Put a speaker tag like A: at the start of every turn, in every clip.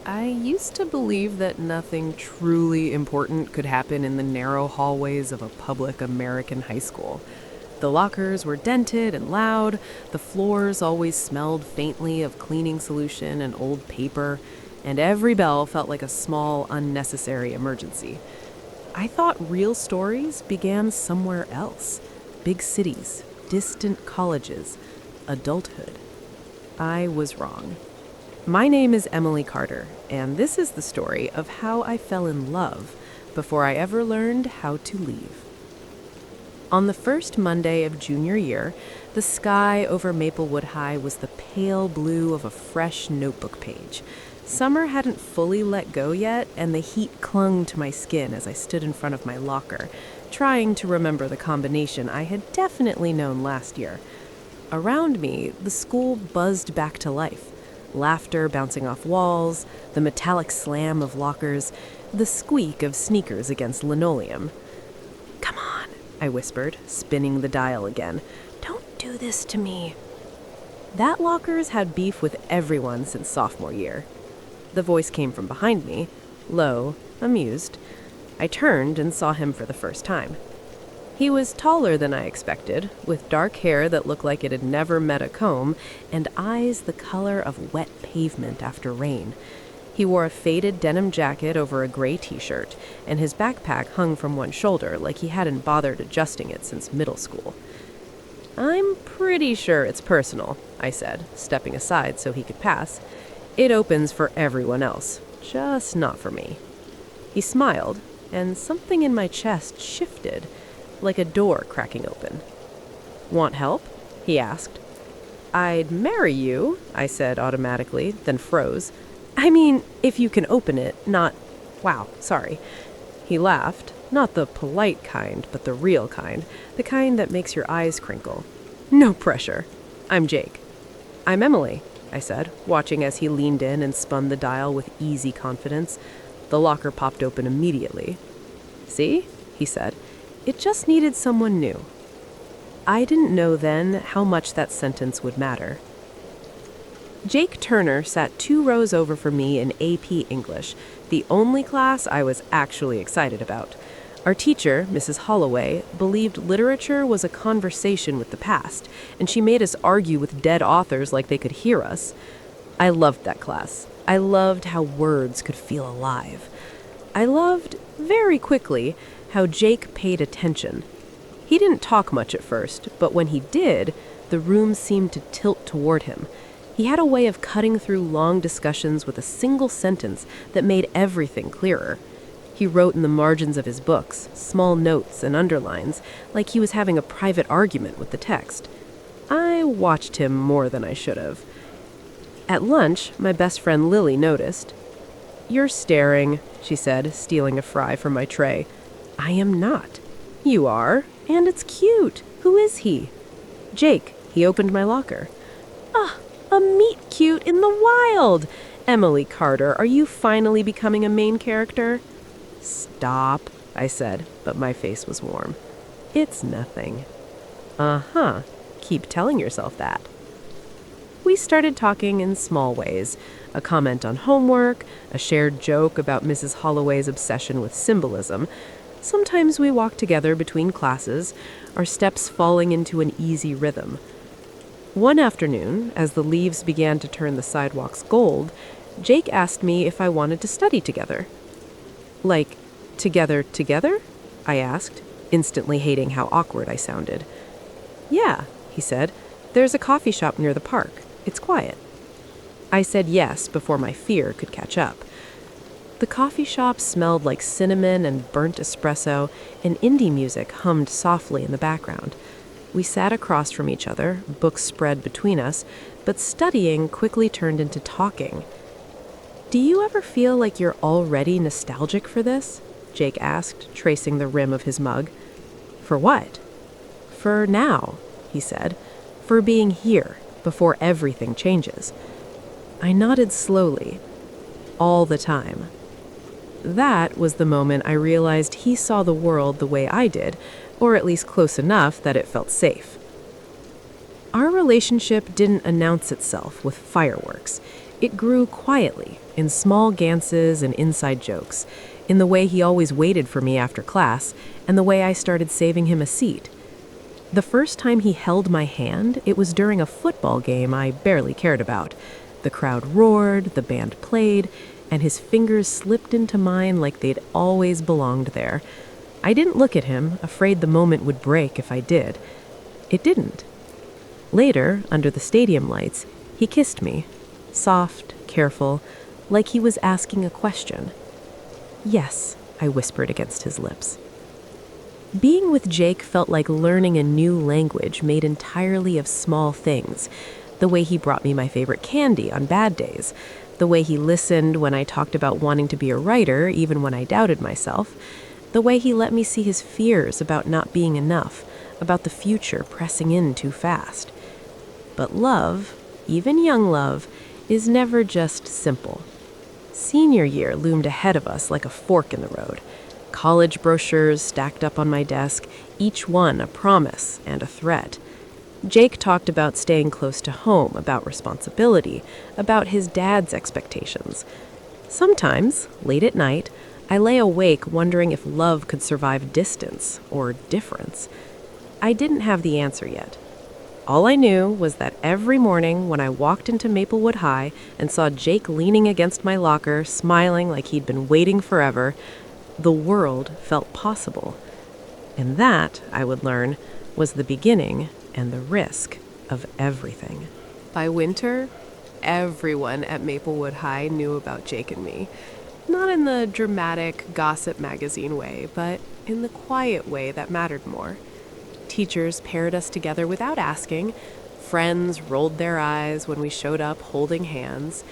A: I used to believe that nothing truly important could happen in the narrow hallways of a public American high school. The lockers were dented and loud, the floors always smelled faintly of cleaning solution and old paper, and every bell felt like a small, unnecessary emergency. I thought real stories began somewhere else: big cities, distant colleges, adulthood. I was wrong. My name is Emily Carter, and this is the story of how I fell in love before I ever learned how to leave. On the first Monday of junior year, the sky over Maplewood High was the pale blue of a fresh notebook page. Summer hadn't fully let go yet, and the heat clung to my skin as I stood in front of my locker, trying to remember the combination I had definitely known last year. Around me, the school buzzed back to life. Laughter bouncing off walls, the metallic slam of lockers, the squeak of sneakers against linoleum. "Come on," I whispered, spinning the dial again. "Don't do this to me." That locker's had beef with everyone since sophomore year. The voice came from behind me, low, amused. I turned and saw him for the first time. He was taller than I expected, with dark hair that looked like it had never met a comb, and eyes the color of wet pavement after rain. He wore a faded denim jacket over a gray t-shirt, and his backpack hung from one shoulder like he hadn't bothered adjusting it since middle school. "I'm pretty sure it's personal," I said, stepping aside so he could pass. "It opens for everyone else, just not for me." He smiled, and something in my chest shifted, like a door cracking open. "Want help?" he asked. "I'd marry you," I said automatically, then froze. "I mean, if you can open it, not... Wow, sorry." He laughed, not the polite kind, but the real kind, the kind that makes your eyes crinkle. "No pressure. I'm Jake." "I'm Emily," I said, watching as he leaned in and spun the dial with easy confidence. The locker popped open immediately. "See?" he said. "It just needed someone new." I didn't know then how much that sentence would matter. Jake Turner sat 2 rows over from me in AP English, the only class I was actually excited about. Our teacher, Mrs. Holloway, believed literature was a conversation with the past, and she made us argue with dead authors like they could hear us. I loved that class. I loved how words could feel alive. I loved, very quickly, how Jake paid attention. He didn't talk much at first, but when he did, the room seemed to tilt toward him. He had a way of cutting through long discussions with a single sentence that made everything clearer. He wrote in the margins of his books, small notes and underlines, like he was having a private argument with the text. I watched him more than I should have. At lunch, my best friend Lily noticed. "You're staring," she said, stealing a fry from my tray. "I am not." "You are, and it's cute. Who is he?" "Jake. He opened my locker." "Ah, a meet cute in the wild! Emily Carter, are you finally becoming a main character?" "Stop," I said, but my face was warm. "It's nothing." "Uh-huh. Keep telling yourself that." We started talking in small ways, a comment on homework, a shared joke about Mrs. Holloway's obsession with symbolism. Sometimes we walked together between classes, our steps falling into an easy rhythm. One afternoon, as the leaves began to turn the sidewalks gold, Jake asked me if I wanted to study together. "Like, together?" I asked, instantly hating how awkward I sounded. "Yeah," he said. "There's a coffee shop near the park. It's quiet." I said yes before my fear could catch up. The coffee shop smelled like cinnamon and burnt espresso, and indie music hummed softly in the background. We sat across from each other, books spread between us, but studying quickly turned into talking. "Do you ever feel like you're already nostalgic for this?" Jake asked, tracing the rim of his mug. "For what?" "For now," he said. "For being here, before everything changes." I nodded slowly. All the time. That was the moment I realized he saw the world the way I did, or at least close enough that it felt safe. Our relationship didn't announce itself with fireworks. It grew quietly, in small glances and inside jokes, in the way he always waited for me after class, and the way I started saving him a seat. The first time he held my hand, it was during a football game I barely cared about. The crowd roared, the band played, and his fingers slipped into mine like they'd always belonged there. I didn't look at him, afraid the moment would break if I did. It didn't. Later, under the stadium lights, he kissed me. Soft, careful, like he was asking a question. "Yes," I whispered against his lips. Being with Jake felt like learning a new language made entirely of small things. The way he brought me my favorite candy on bad days. The way he listened when I talked about wanting to be a writer, even when I doubted myself. The way he let me see his fears about not being enough, about the future pressing in too fast. But love, even young love, is never just simple. Senior year loomed ahead of us like a fork in the road. College brochures stacked up on my desk, each one a promise and a threat. Jake talked about staying close to home, about responsibility, about his dad's expectations. Sometimes, late at night, I lay awake wondering if love could survive distance or difference. I didn't have the answer yet. All I knew was that every morning when I walked into Maplewood High and saw Jake leaning against my locker, smiling like he'd been waiting forever, the world felt possible. And that, I would learn, was the beginning and the risk of everything. By winter, everyone at Maplewood High knew about Jake and me. Not in the dramatic gossip magazine way, but in the quiet way that mattered more. Teachers paired us together without asking. Friends rolled their eyes when we showed up holding hands.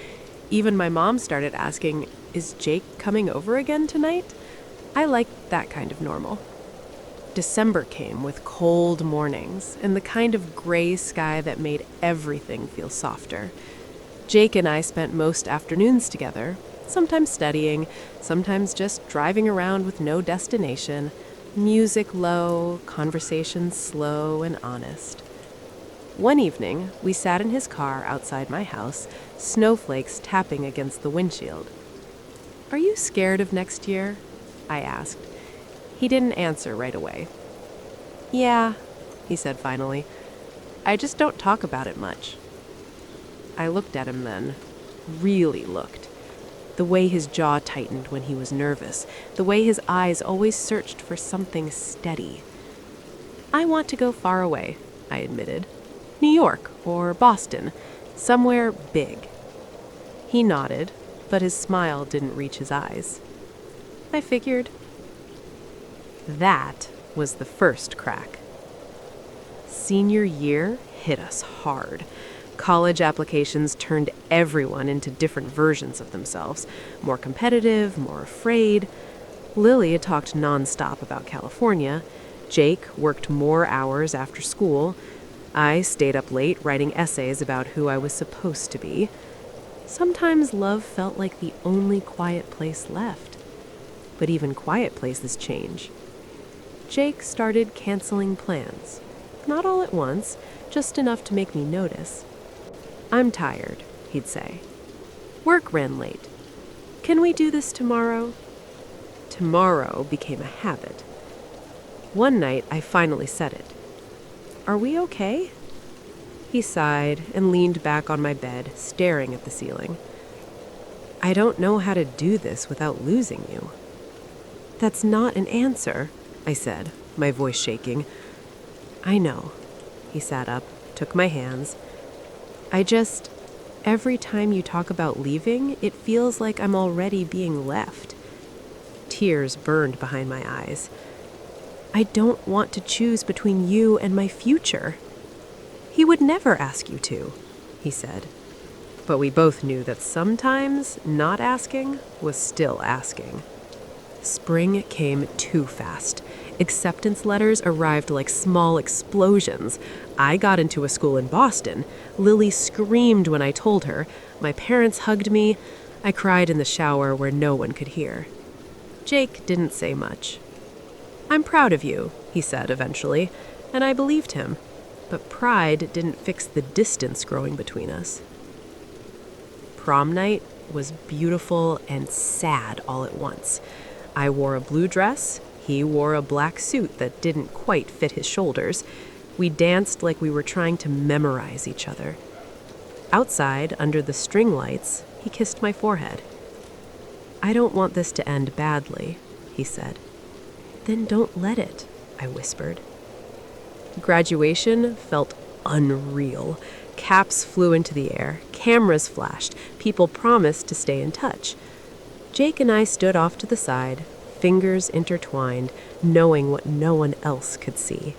A: Even my mom started asking, "Is Jake coming over again tonight?" I liked that kind of normal. December came with cold mornings and the kind of gray sky that made everything feel softer. Jake and I spent most afternoons together, sometimes studying, sometimes just driving around with no destination, music low, conversations slow and honest. One evening, we sat in his car outside my house, snowflakes tapping against the windshield. "Are you scared of next year?" I asked. He didn't answer right away. "Yeah," he said finally. "I just don't talk about it much." I looked at him then, really looked. The way his jaw tightened when he was nervous, the way his eyes always searched for something steady. "I want to go far away," I admitted. "New York or Boston, somewhere big." He nodded, but his smile didn't reach his eyes. I figured. That was the first crack. Senior year hit us hard. College applications turned everyone into different versions of themselves, more competitive, more afraid. Lily talked nonstop about California. Jake worked more hours after school. I stayed up late writing essays about who I was supposed to be. Sometimes love felt like the only quiet place left. But even quiet places change. Jake started canceling plans. Not all at once, just enough to make me notice. "I'm tired," he'd say. "Work ran late. Can we do this tomorrow?" Tomorrow became a habit. One night, I finally said it. "Are we okay?" He sighed and leaned back on my bed, staring at the ceiling. "I don't know how to do this without losing you." "That's not an answer," I said, my voice shaking. "I know." He sat up, took my hands. Every time you talk about leaving, it feels like I'm already being left." Tears burned behind my eyes. "I don't want to choose between you and my future." "He would never ask you to," he said. But we both knew that sometimes not asking was still asking. Spring came too fast. Acceptance letters arrived like small explosions. I got into a school in Boston. Lily screamed when I told her. My parents hugged me. I cried in the shower where no one could hear. Jake didn't say much. "I'm proud of you," he said eventually, and I believed him. But pride didn't fix the distance growing between us. Prom night was beautiful and sad all at once. I wore a blue dress, he wore a black suit that didn't quite fit his shoulders. We danced like we were trying to memorize each other. Outside, under the string lights, he kissed my forehead. "I don't want this to end badly," he said. "Then don't let it," I whispered. Graduation felt unreal. Caps flew into the air, cameras flashed, people promised to stay in touch. Jake and I stood off to the side, fingers intertwined, knowing what no one else could see.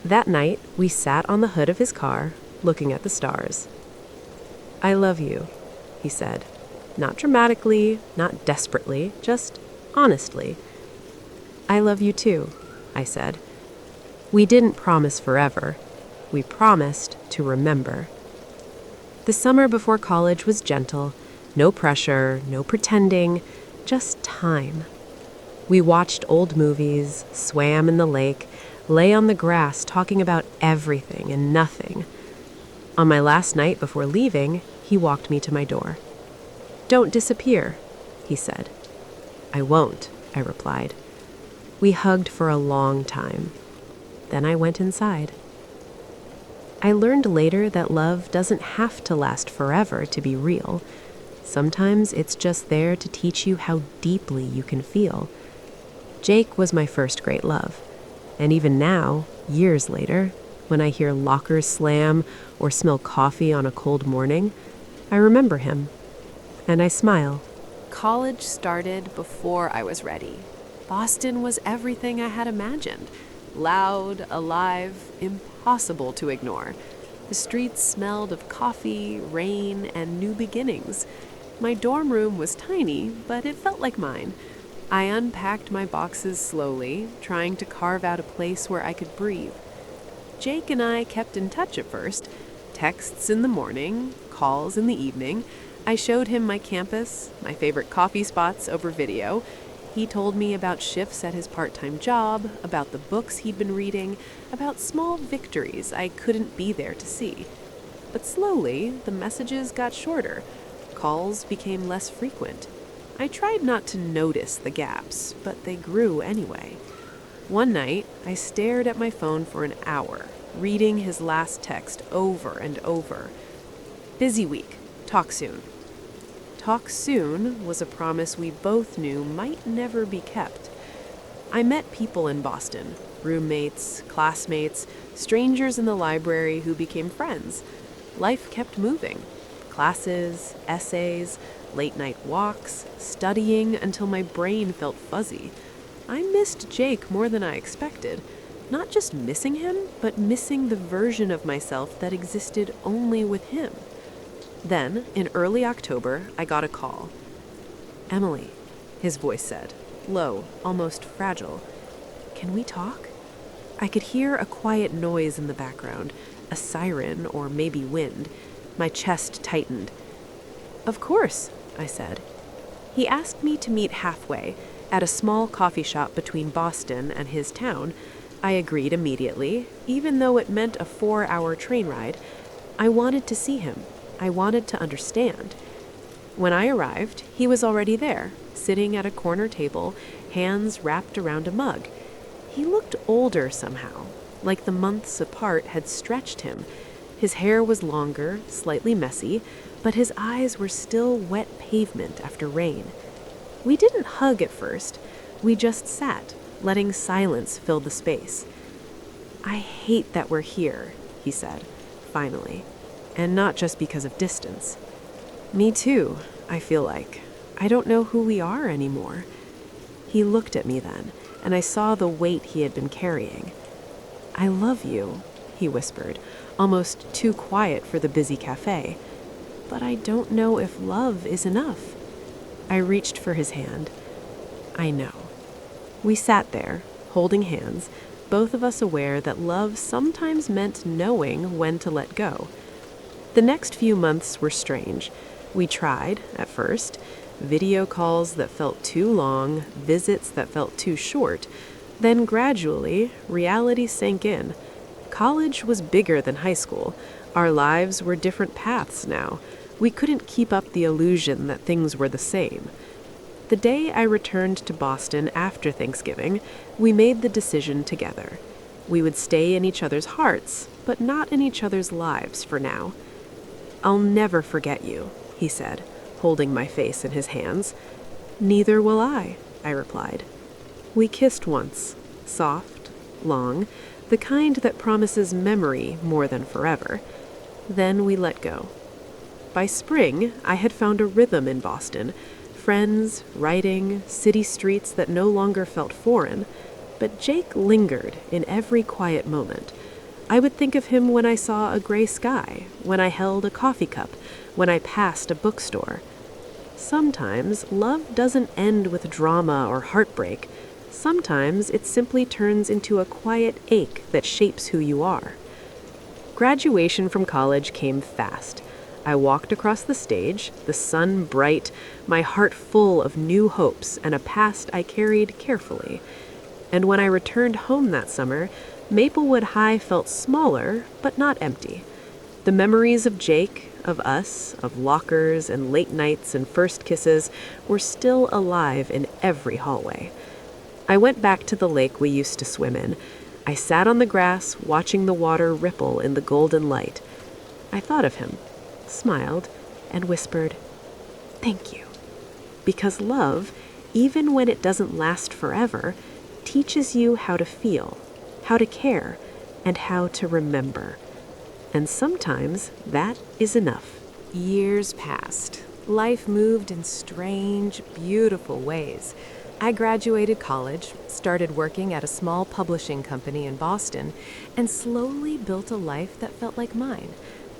A: That night, we sat on the hood of his car, looking at the stars. "I love you," he said. Not dramatically, not desperately, just honestly. "I love you too," I said. We didn't promise forever. We promised to remember. The summer before college was gentle. No pressure, no pretending, just time. We watched old movies, swam in the lake, lay on the grass talking about everything and nothing. On my last night before leaving, he walked me to my door. "Don't disappear," he said. "I won't," I replied. We hugged for a long time. Then I went inside. I learned later that love doesn't have to last forever to be real. Sometimes it's just there to teach you how deeply you can feel. Jake was my first great love. And even now, years later, when I hear lockers slam or smell coffee on a cold morning, I remember him. And I smile. College started before I was ready. Boston was everything I had imagined. Loud, alive, impossible to ignore. The streets smelled of coffee, rain, and new beginnings. My dorm room was tiny, but it felt like mine. I unpacked my boxes slowly, trying to carve out a place where I could breathe. Jake and I kept in touch at first. Texts in the morning, calls in the evening. I showed him my campus, my favorite coffee spots over video. He told me about shifts at his part-time job, about the books he'd been reading, about small victories I couldn't be there to see. But slowly, the messages got shorter. Calls became less frequent. I tried not to notice the gaps, but they grew anyway. One night, I stared at my phone for an hour, reading his last text over and over. "Busy week. Talk soon." Talk soon was a promise we both knew might never be kept. I met people in Boston, roommates, classmates, strangers in the library who became friends. Life kept moving. Classes, essays, late-night walks, studying until my brain felt fuzzy. I missed Jake more than I expected. Not just missing him, but missing the version of myself that existed only with him. Then, in early October, I got a call. "Emily," his voice said, low, almost fragile. "Can we talk?" I could hear a quiet noise in the background, a siren or maybe wind. My chest tightened. "Of course," I said. He asked me to meet halfway, at a small coffee shop between Boston and his town. I agreed immediately, even though it meant a 4-hour train ride. I wanted to see him. I wanted to understand. When I arrived, he was already there, sitting at a corner table, hands wrapped around a mug. He looked older somehow, like the months apart had stretched him. His hair was longer, slightly messy, but his eyes were still wet pavement after rain. We didn't hug at first. We just sat, letting silence fill the space. "I hate that we're here," he said, finally. And not just because of distance. "Me too, I feel like. I don't know who we are anymore." He looked at me then, and I saw the weight he had been carrying. "I love you," he whispered, almost too quiet for the busy cafe. "But I don't know if love is enough." I reached for his hand. "I know." We sat there, holding hands, both of us aware that love sometimes meant knowing when to let go. The next few months were strange. We tried, at first, video calls that felt too long, visits that felt too short. Then gradually, reality sank in. College was bigger than high school. Our lives were different paths now. We couldn't keep up the illusion that things were the same. The day I returned to Boston after Thanksgiving, we made the decision together. We would stay in each other's hearts, but not in each other's lives for now. "I'll never forget you," he said, holding my face in his hands. "Neither will I," I replied. We kissed once, soft, long, the kind that promises memory more than forever. Then we let go. By spring, I had found a rhythm in Boston. Friends, writing, city streets that no longer felt foreign. But Jake lingered in every quiet moment. I would think of him when I saw a gray sky, when I held a coffee cup, when I passed a bookstore. Sometimes love doesn't end with drama or heartbreak. Sometimes it simply turns into a quiet ache that shapes who you are. Graduation from college came fast. I walked across the stage, the sun bright, my heart full of new hopes and a past I carried carefully. And when I returned home that summer, Maplewood High felt smaller, but not empty. The memories of Jake, of us, of lockers and late nights and first kisses were still alive in every hallway. I went back to the lake we used to swim in. I sat on the grass, watching the water ripple in the golden light. I thought of him, smiled, and whispered, "Thank you." Because love, even when it doesn't last forever, teaches you how to feel, how to care, and how to remember. And sometimes that is enough. Years passed. Life moved in strange, beautiful ways. I graduated college, started working at a small publishing company in Boston, and slowly built a life that felt like mine.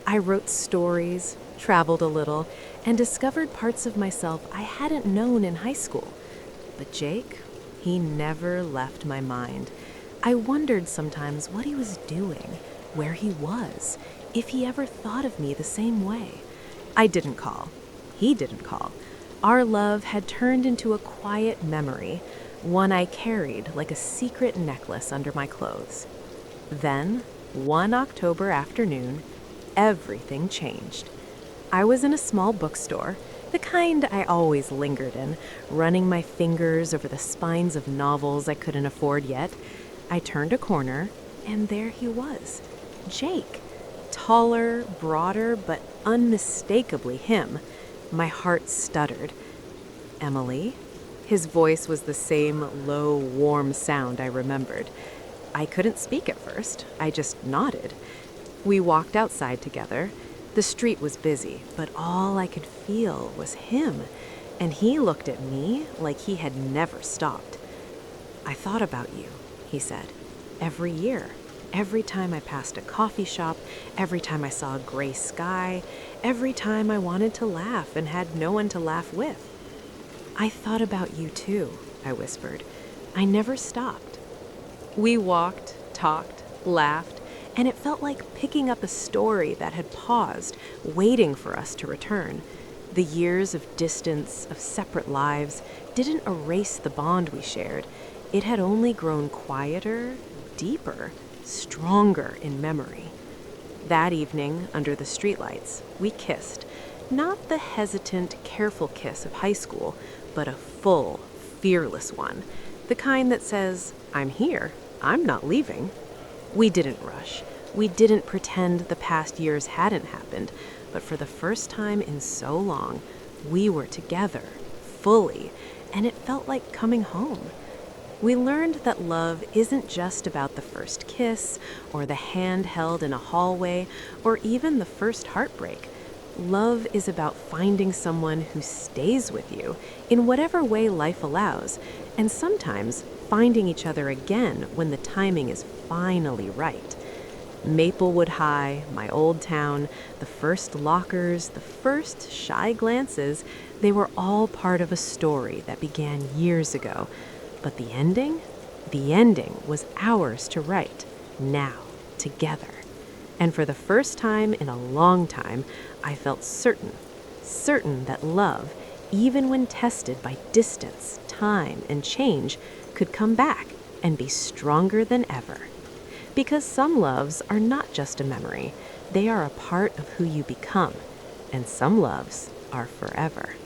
A: I wrote stories, traveled a little, and discovered parts of myself I hadn't known in high school. But Jake, he never left my mind. I wondered sometimes what he was doing, where he was, if he ever thought of me the same way. I didn't call. He didn't call. Our love had turned into a quiet memory, one I carried like a secret necklace under my clothes. Then, one October afternoon, everything changed. I was in a small bookstore, the kind I always lingered in, running my fingers over the spines of novels I couldn't afford yet. I turned a corner, and there he was, Jake. Taller, broader, but unmistakably him. My heart stuttered. "Emily?" His voice was the same low, warm sound I remembered. I couldn't speak at first. I just nodded. We walked outside together. The street was busy, but all I could feel was him, and he looked at me like he had never stopped. "I thought about you," he said, "every year. Every time I passed a coffee shop, every time I saw a gray sky, every time I wanted to laugh and had no one to laugh with." "I thought about you too," I whispered. "I never stopped." We walked, talked, laughed, and it felt like picking up a story that had paused, waiting for us to return. The years of distance, of separate lives, didn't erase the bond we shared. It had only grown quieter, deeper, stronger in memory. That evening, under the streetlights, we kissed. Not the hesitant, careful kiss of high school, but a full, fearless one. The kind that says, "I'm here, I'm not leaving." We didn't rush. We didn't pretend the past years hadn't happened, but for the first time in so long, we were together, fully, and it felt like coming home. We learned that love isn't just about the first kiss, or the hand held in a hallway, or even the first heartbreak. Love is about finding someone who stays with you in whatever way life allows, and sometimes finding each other again when the timing is finally right. Maplewood High, my old town, the first lockers, the first shy glances, they were all part of a story that began years ago. But the ending? The ending was ours to write, now, together. And for the first time in a long time, I felt certain that love, even when tested by distance, time, and change, could come back and be stronger than ever. Because some loves are not just a memory, they are a part of who you become.
B: and some loves are forever.